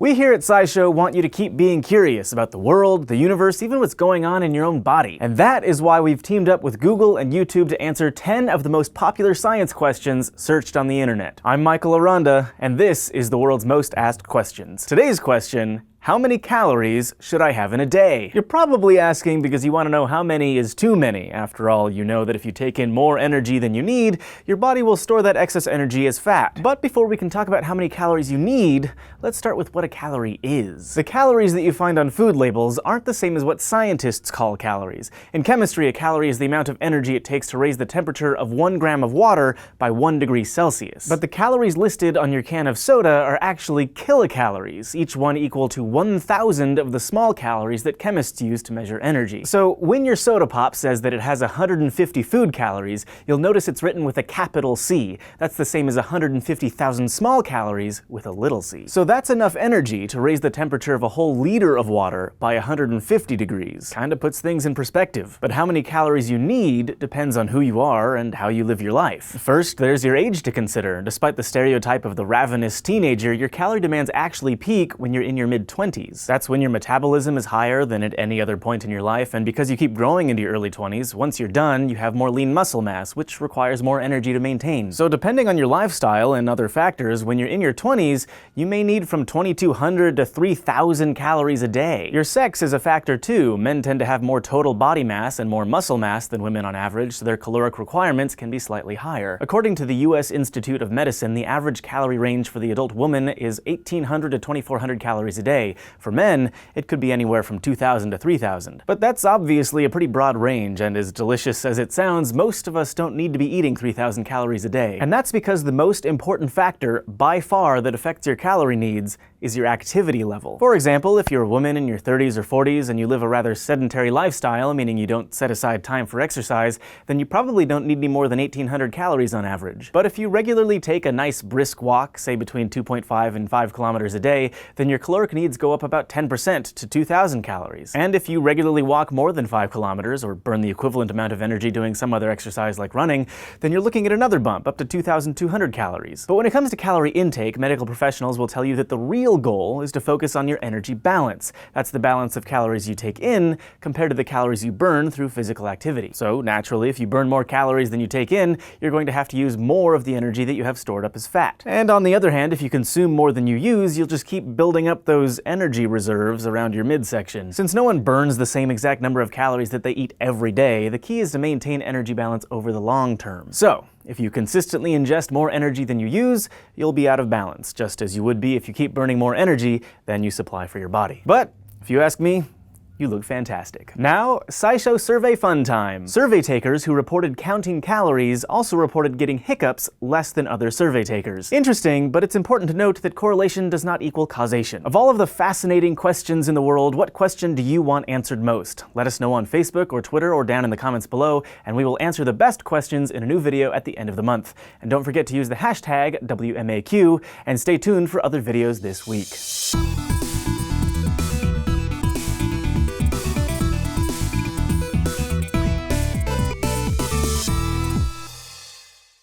We here at SciShow want you to keep being curious about the world, the universe, even what's going on in your own body. And that is why we've teamed up with Google and YouTube to answer 10 of the most popular science questions searched on the internet. I'm Michael Aranda, and this is the world's most asked questions. Today's question: how many calories should I have in a day? You're probably asking because you want to know how many is too many. After all, you know that if you take in more energy than you need, your body will store that excess energy as fat. But before we can talk about how many calories you need, let's start with what a calorie is. The calories that you find on food labels aren't the same as what scientists call calories. In chemistry, a calorie is the amount of energy it takes to raise the temperature of 1 gram of water by 1 degree Celsius. But the calories listed on your can of soda are actually kilocalories, each one equal to 1,000 of the small calories that chemists use to measure energy. So when your soda pop says that it has 150 food calories, you'll notice it's written with a capital C. That's the same as 150,000 small calories with a little c. So that's enough energy to raise the temperature of a whole liter of water by 150 degrees. Kinda puts things in perspective. But how many calories you need depends on who you are and how you live your life. First, there's your age to consider. Despite the stereotype of the ravenous teenager, your calorie demands actually peak when you're in your mid-20s. That's when your metabolism is higher than at any other point in your life, and because you keep growing into your early 20s, once you're done, you have more lean muscle mass, which requires more energy to maintain. So depending on your lifestyle and other factors, when you're in your 20s, you may need from 2,200 to 3,000 calories a day. Your sex is a factor too. Men tend to have more total body mass and more muscle mass than women on average, so their caloric requirements can be slightly higher. According to the US Institute of Medicine, the average calorie range for the adult woman is 1,800 to 2,400 calories a day. For men, it could be anywhere from 2,000 to 3,000. But that's obviously a pretty broad range, and as delicious as it sounds, most of us don't need to be eating 3,000 calories a day. And that's because the most important factor, by far, that affects your calorie needs is your activity level. For example, if you're a woman in your 30s or 40s and you live a rather sedentary lifestyle, meaning you don't set aside time for exercise, then you probably don't need any more than 1,800 calories on average. But if you regularly take a nice brisk walk, say between 2.5 and 5 kilometers a day, then your caloric needs go up about 10% to 2,000 calories. And if you regularly walk more than 5 kilometers, or burn the equivalent amount of energy doing some other exercise like running, then you're looking at another bump, up to 2,200 calories. But when it comes to calorie intake, medical professionals will tell you that the real goal is to focus on your energy balance. That's the balance of calories you take in compared to the calories you burn through physical activity. So naturally, if you burn more calories than you take in, you're going to have to use more of the energy that you have stored up as fat. And on the other hand, if you consume more than you use, you'll just keep building up those energy reserves around your midsection. Since no one burns the same exact number of calories that they eat every day, the key is to maintain energy balance over the long term. So, if you consistently ingest more energy than you use, you'll be out of balance, just as you would be if you keep burning more energy than you supply for your body. But, if you ask me, you look fantastic. Now, SciShow survey fun time. Survey takers who reported counting calories also reported getting hiccups less than other survey takers. Interesting, but it's important to note that correlation does not equal causation. Of all of the fascinating questions in the world, what question do you want answered most? Let us know on Facebook or Twitter or down in the comments below, and we will answer the best questions in a new video at the end of the month. And don't forget to use the hashtag WMAQ, and stay tuned for other videos this week.